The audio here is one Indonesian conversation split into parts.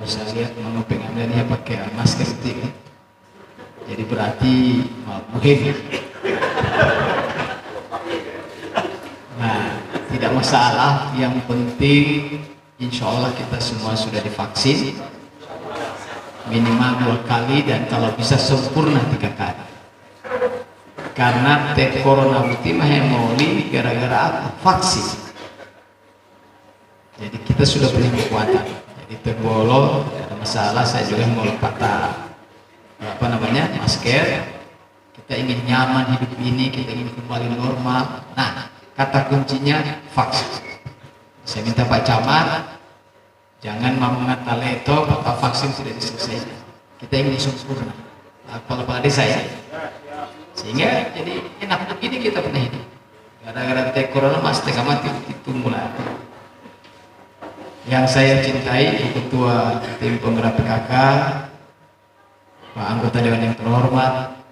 Saya lihat mau pengen dia pakai masker itu, jadi berarti muhim. Nah, tidak masalah, yang penting insya Allah kita semua sudah divaksin minimal 2 kali dan kalau bisa sempurna 3 kali. Karena corona ultima hemoli gara-gara apa? Vaksin. Jadi kita sudah punya kekuatan. Jadi terbolong, tidak ada masalah. Saya juga mau patah masker. Kita ingin nyaman hidup ini, kita ingin kembali normal. Nah, kata kuncinya vaksin. Saya minta Pak Camat, jangan mau mengata leto, Pak vaksin sudah diselesaikan. Kita ingin sempurna. Kepala desa ya. Sehingga jadi enak begini kita pernah hidup. Gara-gara corona mas tengah mati itu mulai. Yang saya cintai Ketua Tim Penggerak PKK, Pak Anggota Dewan yang terhormat,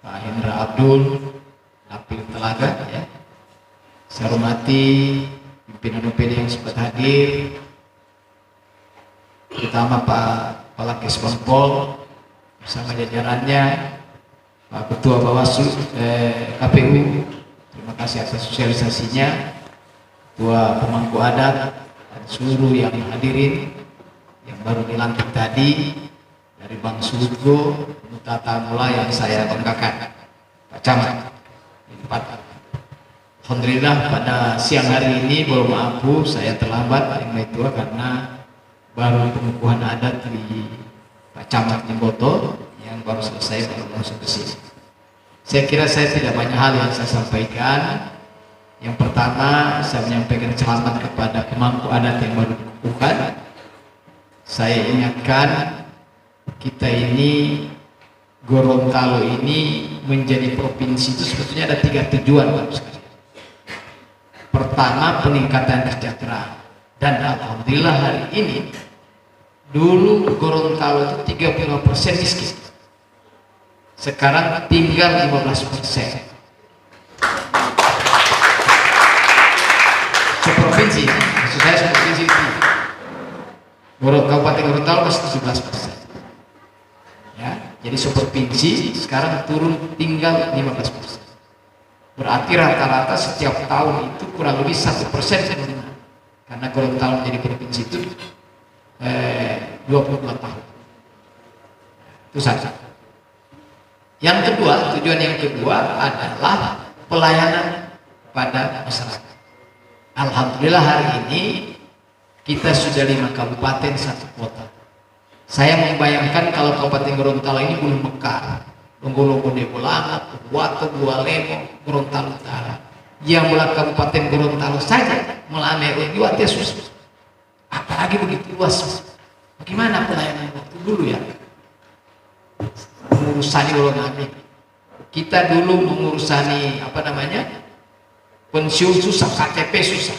Pak Hendra Abdul, Napil Telaga, ya. Saya hormati pimpinan UPD yang sempat hadir, terutama Pak Palakes Bangpol bersama jajarannya, Pak Ketua Bawaslu KPU, terima kasih atas sosialisasinya, Ketua Pemangku Adat, dan seluruh yang hadirin yang baru dilantik tadi dari Bang Sugo, Tata Mula yang saya banggakan, Pak Camat. Alhamdulillah pada siang hari ini, mohon maaf Bu, saya terlambat paling tua karena baru pengukuhan adat di Pak Camat Jemboto yang baru selesai, baru masuk ke sini. Saya kira saya tidak banyak hal yang saya sampaikan. Yang pertama, saya menyampaikan selamat kepada pemangku adat yang baru dikukuhkan. Saya ingatkan, kita ini Gorontalo ini menjadi provinsi itu sebetulnya ada 3 tujuan. Pertama, peningkatan kesejahteraan, dan alhamdulillah hari ini dulu Gorontalo itu 35% miskin, sekarang tinggal 15%. Seprovinsi, maksud saya seprovinsi itu Kabupaten Gorontalo masih 17%. Ya, jadi seprovinsi sekarang turun tinggal 15%. Berarti rata-rata setiap tahun itu kurang lebih 1% penurunan. Karena Gorontalo menjadi provinsi itu 22 tahun. Itu saja. Yang kedua, tujuan yang kedua adalah pelayanan pada masyarakat. Alhamdulillah hari ini kita sudah 5 kabupaten 1 kota. Saya membayangkan kalau Kabupaten Gorontalo ini belum mekar, Longgolongo Debolanga, Wato, Bualemo, Gorontalo Utara. Yang mulai Kabupaten Gorontalo saja melame Uliwati susah. Apalagi begitu luas. Bagaimana pelayanan waktu dulu ya? Mengurusani Wolonami. Kita dulu mengurusani pensiun susah, KTP susah,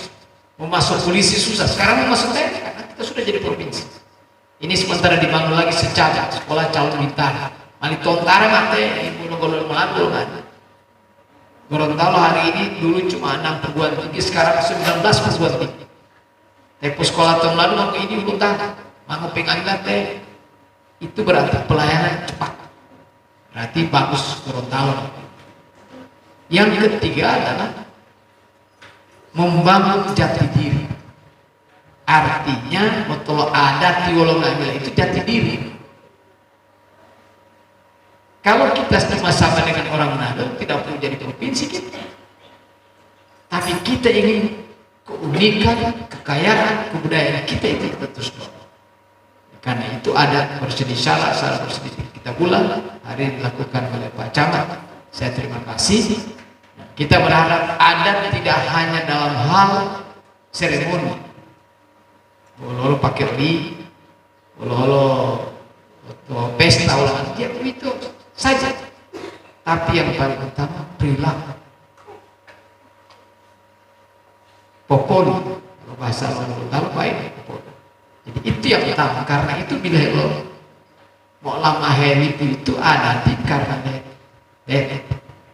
mau masuk polisi susah. Sekarang mau masuk TNI karena kita sudah jadi provinsi. Ini sementara dibangun lagi secara sekolah calon bintara. Mali tontara mate ibu nonggol melambul kan. Gorontalo hari ini dulu cuma 6 perguruan tinggi, sekarang 19 perguruan tinggi. Tempo sekolah tahun lalu mau ini utang, mau pengambilan teh. Itu berarti pelayanan cepat. Berarti bagus Gorontalo. Yang ketiga adalah membangun jati diri. Artinya betul adat di Wolongamila itu jati diri. Kalau kita sama-sama dengan orang Manado tidak perlu jadi provinsi kita, tapi kita ingin keunikan, kekayaan, kebudayaan kita itu kita terus dorong. Karena itu ada bersedih salah bersedih kita bulan hari ini dilakukan oleh Pak Camat. Saya terima kasih. Kita berharap adat tidak hanya dalam hal seremoni. Bolo pakai li, bolo pesta ulang dia itu saja. Tapi yang paling utama perilaku. Popoli, kalau bahasa Gorontalo baik popoli. Jadi itu yang utama, karena itu bila lo mau lama hari itu ada di karena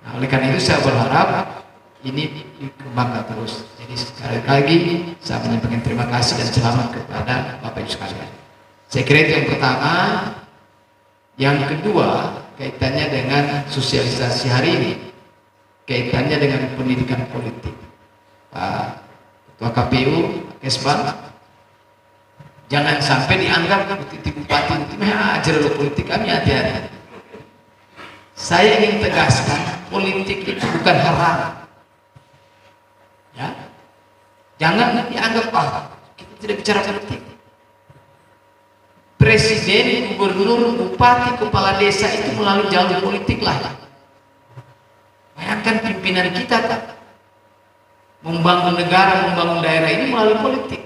nah, oleh karena itu saya berharap ini dikembangkan terus. Jadi sekali lagi saya menyampaikan terima kasih dan selamat kepada Bapak Ibu sekalian. Saya kira itu yang pertama. Yang kedua, kaitannya dengan sosialisasi hari ini, kaitannya dengan pendidikan politik. Pak Ketua KPU, Kesbang, jangan sampai dianggap bupati ajar lo politik, kami hati-hati. Saya ingin tegaskan, politik itu bukan haram. Ya, jangan dianggap kita tidak bicara politik. Presiden, gubernur, bupati, kepala desa itu melalui jalur politik lah. Bayangkan pimpinan kita kan membangun negara, membangun daerah ini melalui politik.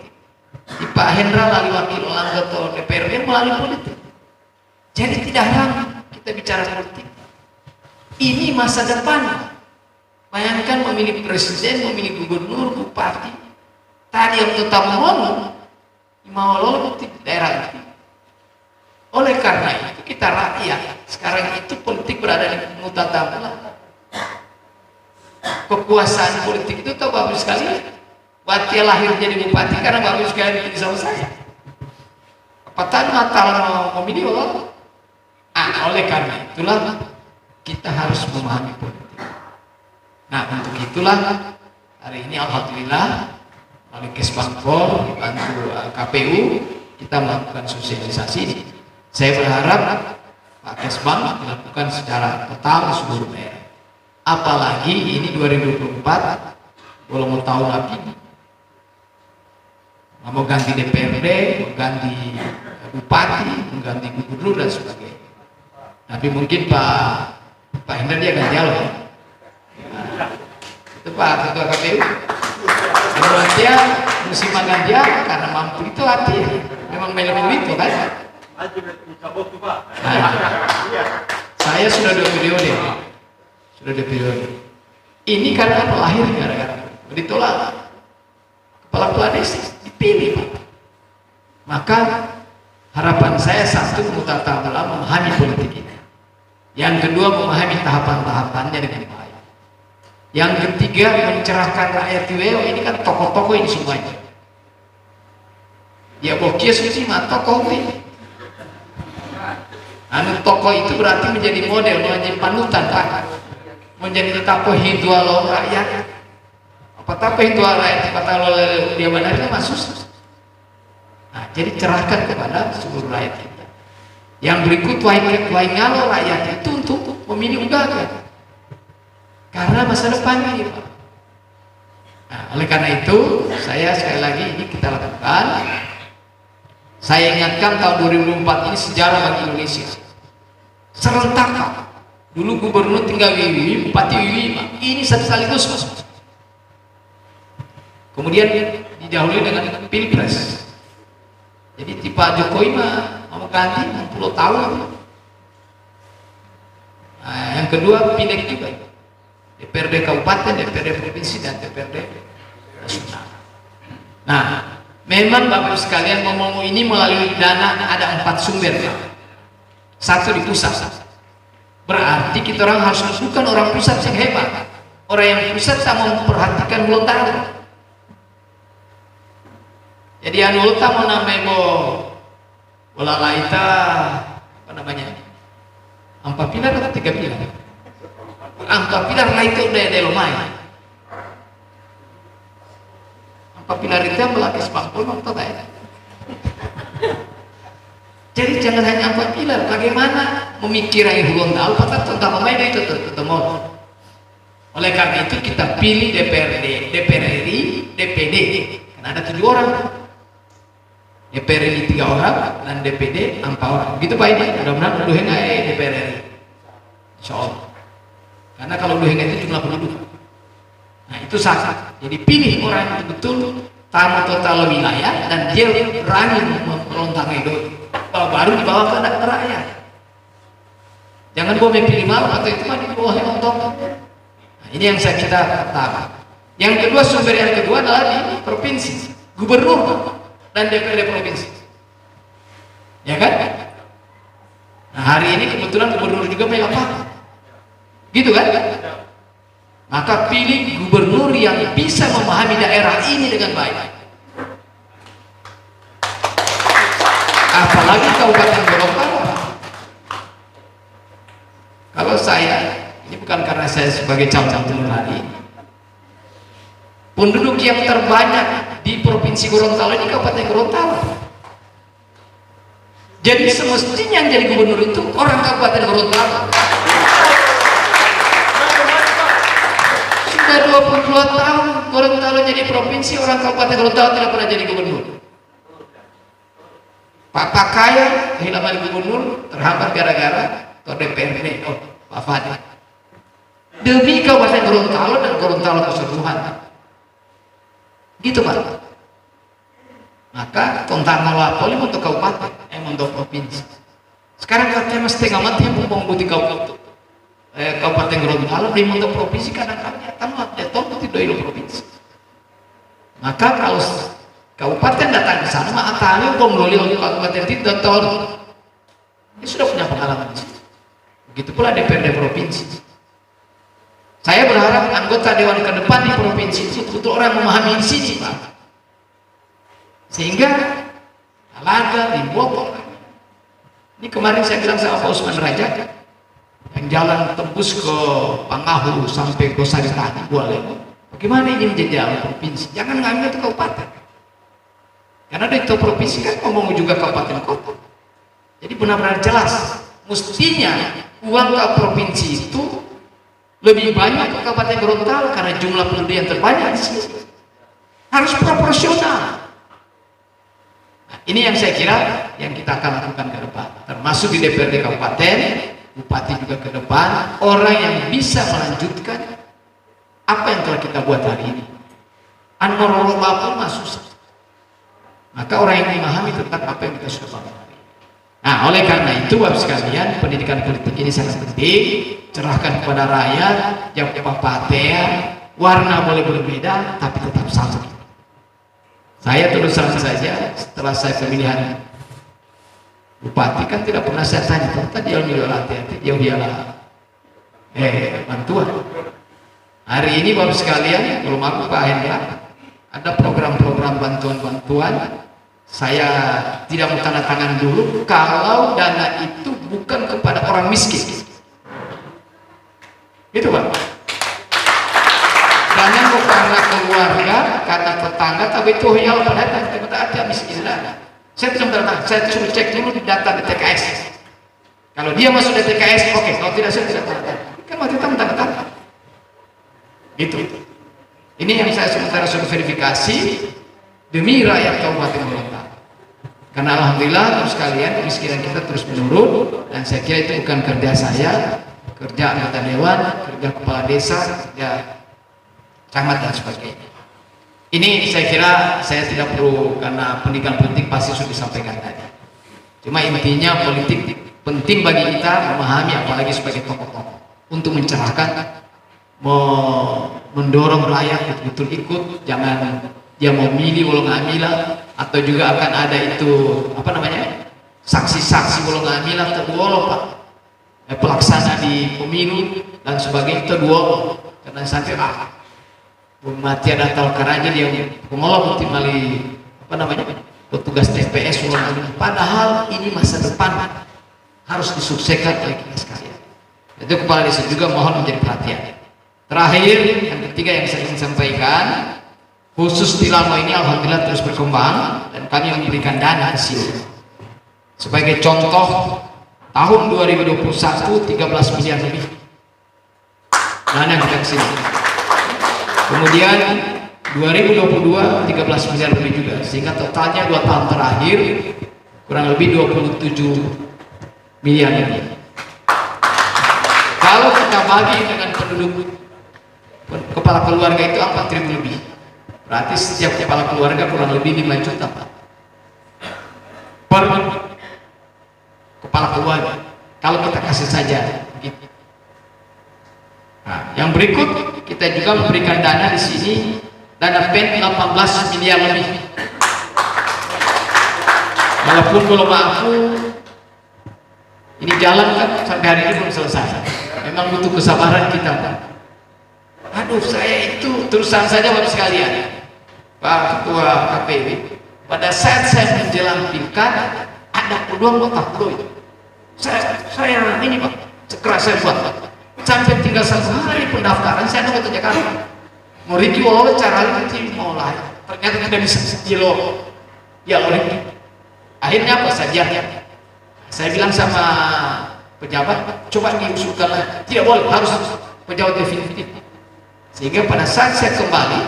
Di Pak Hendra lalu wakil anggota DPRD melalui politik. Jadi tidak haram kita bicara politik. Ini masa depan. Bayangkan memilih presiden, memilih gubernur, bupati. Tadi yang tetap ngomong, mau lolos di daerah itu. Oleh karena itu kita rakyat sekarang itu politik berada di mutatama. Kekuasaan politik itu tahu bagus sekali. Buat dia lahir jadi bupati karena bagus sekali jadi sama saya. Apatah natal mau memilih Allah. Oleh karena itulah kita harus memahami politik. Nah untuk itulah hari ini alhamdulillah oleh Kesbangpol dibantu KPU kita melakukan sosialisasi ini. Saya berharap Pak Kesbang dilakukan secara total di seluruh daerah. Apalagi ini 2024 belum mau tahun lagi. Mau ganti DPRD, mau ganti bupati, mau ganti gubernur dan sebagainya. Tapi mungkin Pak Hendra dia akan jalan. Itu Pak Ketua KPU. Menurut dia musim makan dia karena mampu itu hati. Memang melu-melu itu kan. Saya sudah 2 periode. Ini karena lahir gara-gara ditolak kepala desa dipilih Pak. Maka harapan saya satu mutatama memahami politik ini. Yang kedua memahami tahapan-tahapannya dengan baik. Yang ketiga mencerahkan rakyat ini kan tokoh-tokoh ini semuanya. Ya bokia suci mah tokoh ini. Tokoh itu berarti menjadi model, menjadi panutan Pak. Menjadi tokoh hidwal rakyat. Apa tokoh hidwal rakyat kata dia benarnya masuk. Nah, jadi cerahkan kepada seluruh rakyat kita. Yang berikut waingalo rakyat itu untuk memilih ugagan. Karena masa depan ini Pak. Nah, oleh karena itu saya sekali lagi ini kita lakukan. Saya ingatkan tahun 2004 ini sejarah bagi Indonesia. Serentak Pak. Dulu gubernur tinggal Wiwi, bupati Wiwi, ini satu sekaligus Mas. Kemudian didahului dengan pilpres. Jadi tipe Jokowi mah mau ganti 60 tahun. Nah, yang kedua pileg juga. DPRD kabupaten, DPRD provinsi dan DPRD nasional. Nah, memang Bapak sekalian ngomong ini melalui dana ada 4 sumber Pak. Satu di pusat. Berarti kita orang harus bukan orang pusat yang hebat. Orang yang pusat tak memperhatikan Gorontalo. Jadi anu tak mau namanya bola laita apa namanya? 4 pilar atau 3 pilar? 4 pilar laita udah ada lumayan. 4 pilar itu yang melakukan Kesbangpol mau tahu ya? Jadi jangan hanya 4 pilar, bagaimana memikirkan Gorontalo pada tentang main itu ketemu. Oleh karena itu kita pilih DPRD, DPR RI, DPD. Karena ada 7 orang. DPR RI 3 orang dan DPD 4 orang. Begitu Pak ini, mudah-mudahan duheng DPR RI. Insyaallah. Karena kalau duheng itu jumlah penduduk. Nah itu sah. Jadi pilih orang yang betul tamu total wilayah dan dia berani melontang itu. Kalau baru dibawa ke rakyat. Jangan boleh pilih malu atau itu mah di bawah nonton. Nah, ini yang saya kita pertama. Yang kedua sumber yang kedua adalah di provinsi, gubernur dan DPRD provinsi. Ya kan? Nah, hari ini kebetulan gubernur juga megang Pak. Gitu kan? Maka pilih gubernur yang bisa memahami daerah ini dengan baik. Apalagi Kabupaten Gorontalo. Kalau saya, ini bukan karena saya sebagai calon hari, penduduk yang terbanyak di Provinsi Gorontalo ini Kabupaten Gorontalo. Jadi semestinya yang jadi gubernur itu orang Kabupaten Gorontalo. Sudah 22 tahun Gorontalo jadi provinsi, orang Kabupaten Gorontalo tidak pernah jadi gubernur. Pak Pakaya kehilangan gubernur terhambat gara-gara DPRD Pak Fadi. Demi Kabupaten Gorontalo dan Gorontalo keseluruhan. Gitu Pak. Maka tontar nolapoli untuk kabupaten, untuk provinsi. Sekarang katanya setengah mati yang membuat Kabupaten Gorontalo belum untuk provinsi kadang-kadang tanpa itu tidak provinsi. Maka kalau kabupaten datang ke sana, maka tali pengelola kabupaten itu datang, dia sudah punya pengalaman di situ. Begitu pula DPRD provinsi. Saya berharap anggota dewan ke depan di provinsi itu betul orang memahami sini Pak. Sehingga Alaga, Limbopo. Ini kemarin saya bilang sama Pak Usman Raja, yang jalan tembus ke Pangahu sampai ke Saritani, boleh. Bagaimana ini menjadi jalan provinsi? Jangan ngambil ke kabupaten. Karena itu provinsi kan ngomong juga kabupaten kota. Jadi benar-benar jelas. Mestinya uang ke provinsi itu lebih banyak ke Kabupaten Gorontalo karena jumlah penduduk yang terbanyak di sini. Harus proporsional. Nah, ini yang saya kira yang kita akan lakukan ke depan, termasuk di DPRD Kabupaten, Bupati juga ke depan, orang yang bisa melanjutkan apa yang telah kita buat hari ini. An-Norolopapun masuk. Maka orang yang memahami tentang apa yang kita sudah bangun. Nah, oleh karena itu Bapak sekalian, pendidikan politik ini sangat penting. Cerahkan kepada rakyat, jangan patean, warna boleh berbeda, tapi tetap satu. Saya terus terang saja, setelah saya pemilihan bupati kan tidak pernah saya tanya, tadi dia hati-hati, dia bantuan. Hari ini Bapak sekalian, belum aku Pak Hendra, ada program-program bantuan-bantuan. Saya tidak mau tanda tangan dulu kalau dana itu bukan kepada orang miskin. Itu Pak. Dana karena keluarga, karena tetangga, tapi itu ya pada ada miskin dana. Saya tidak tanda tangan, saya suruh cek dulu di data di TKS. Kalau dia masuk di TKS, oke. Kalau tidak, saya tidak tanda tangan. Kan waktu itu tanda tangan. Gitu. Ini yang saya sementara sudah verifikasi demi rakyat Kabupaten Gorontalo. Karena alhamdulillah sekalian kemiskinan kita terus menurun, dan saya kira itu bukan kerja saya, kerja anggota dewan, kerja kepala desa, kerja camat dan sebagainya. Ini saya kira saya tidak perlu, karena pendidikan politik pasti sudah disampaikan tadi. Cuma intinya politik penting bagi kita memahami, apalagi sebagai tokoh-tokoh, untuk mencerahkan, mendorong rakyat betul-betul ikut, jangan dia mau milih walau ngamila, atau juga akan ada itu apa namanya saksi-saksi walau ngamila terduolo Pak, pelaksana di pemilu dan sebagainya terduolo, karena sampai mati ada tal karaja dia pengolong bukti mali apa namanya petugas TPS walau ngamila, padahal ini masa depan harus disukseskan oleh kita sekalian. Itu kepala desa juga mohon menjadi perhatian. Terakhir, yang ketiga yang saya ingin sampaikan, khusus di Lamo ini alhamdulillah terus berkembang, dan kami memberikan dana di sini. Sebagai contoh, tahun 2021 13 miliar lebih dana yang kita kesini. Kemudian 2022 13 miliar lebih juga, sehingga totalnya 2 tahun terakhir kurang lebih 27 miliar lebih. Kalau kita bagi dengan penduduk kepala keluarga itu 4.000 lebih, berarti setiap kepala keluarga kurang lebih 5 juta Pak per kepala keluarga kalau kita kasih saja gitu. Nah, yang berikut kita juga memberikan dana di sini, dana PEN 18 miliar lebih. Walaupun belum mampu, ini jalan kan sampai hari ini belum selesai. Memang butuh kesabaran kita Pak. Aduh, saya itu terusan saja Bapak sekalian, Pak Ketua KPW, pada saat saya menjelang pilkada ada peluang buat aku itu. Saya ini Pak, sekeras saya buat Pak. Sampai tinggal 1 hari pendaftaran saya datang ke Jakarta. Mau Ricky wawancara nanti mulai. Ternyata tidak bisa kilo. Ya Ricky. Akhirnya apa saja? Saya bilang sama pejabat, coba diusulkan lagi. Tidak boleh, harus pejabat definitif. Sehingga pada saat saya kembali,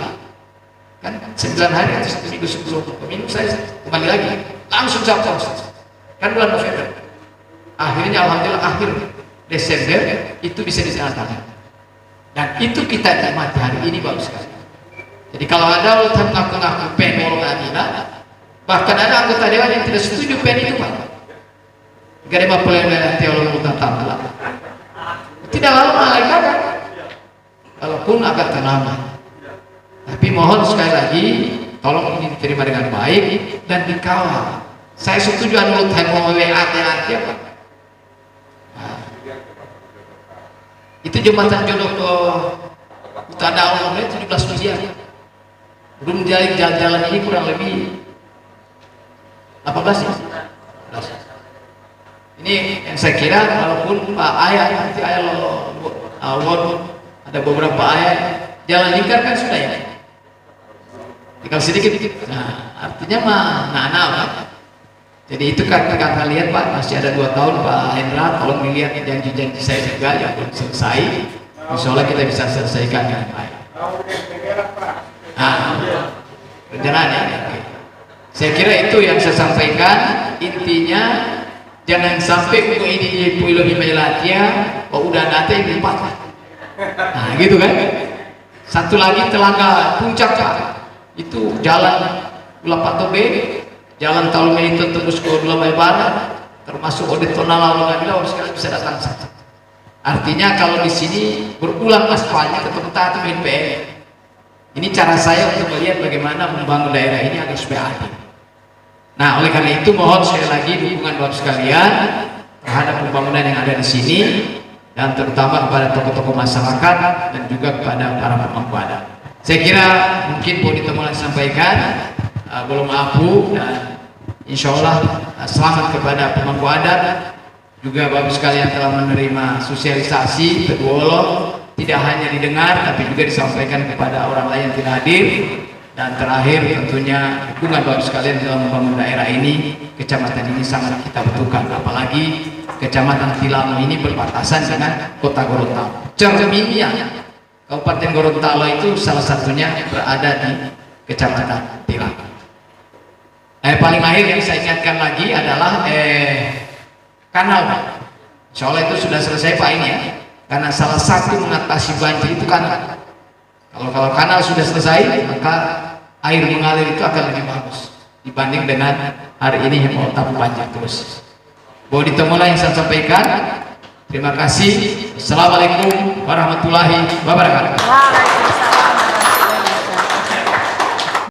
kan 9 hari atau 1 minggu sebelum pemilu saya kembali lagi, langsung saya proses. Kan bulan November. Akhirnya alhamdulillah akhir Desember itu bisa ditandatangani. Dan itu kita nikmati hari ini bagus sekali. Jadi kalau ada orang mengaku-ngaku PEN orang adina, bahkan ada anggota dewan yang tidak setuju PEN itu Pak. Gak ada pelanggaran teologi utama. Tidak lalu malaikat, walaupun agak lama. Tapi mohon sekali lagi, tolong ini diterima dengan baik dan dikawal. Saya setuju menurut mau WA apa? Nah, itu jembatan jodoh ke utara Allah 17 miliar. Belum jalan ini kurang lebih 18 ya. 18. Ini yang saya kira walaupun Pak Ayah nanti Ayah ada beberapa ayat jalan lingkar kan sudah ya, tinggal sedikit. Nah artinya mah nah. Jadi itu kan karena lihat Pak masih ada 2 tahun Pak Hendra, tolong dilihat janji-janji saya juga yang belum selesai. Insya Allah kita bisa selesaikan dengan baik. Nah rencananya saya kira itu yang saya sampaikan. Intinya jangan sampai untuk ini pulau Himayatia, udah nanti yang 4. Nah gitu kan. Satu lagi Telaga Puncak Pak, itu jalan Ulapato B, jalan Talu Melito tembus ke Dulamai Barat, termasuk Odet Tonala Longamila sekarang bisa datang. Artinya kalau di sini berulang aspalnya tetap taat BNPM. Ini cara saya untuk melihat bagaimana membangun daerah ini agar supaya adil. Nah, oleh karena itu mohon sekali lagi dukungan Bapak sekalian terhadap pembangunan yang ada di sini dan terutama kepada tokoh-tokoh masyarakat dan juga kepada para pemangku adat. Saya kira mungkin boleh teman sampaikan belum mampu dan insya Allah selamat kepada pemangku adat juga Bapak sekalian telah menerima sosialisasi Teguolo, tidak hanya didengar tapi juga disampaikan kepada orang lain yang tidak hadir. Dan terakhir tentunya dukungan Bapak sekalian dalam membangun daerah ini, kecamatan ini sangat kita butuhkan, apalagi kecamatan Tilamo ini berbatasan dengan kota Gorontalo. Cerminnya Kabupaten Gorontalo itu salah satunya berada di kecamatan Tilamo. Paling akhir yang saya ingatkan lagi adalah kanal. Insya Allah itu sudah selesai Pak ini ya, karena salah satu mengatasi banjir itu kanal. Kalau kanal sudah selesai maka air mengalir itu akan lebih bagus dibanding dengan hari ini yang mau tapu banjir terus. Bahwa ditemulah yang saya sampaikan. Terima kasih. Assalamualaikum warahmatullahi wabarakatuh.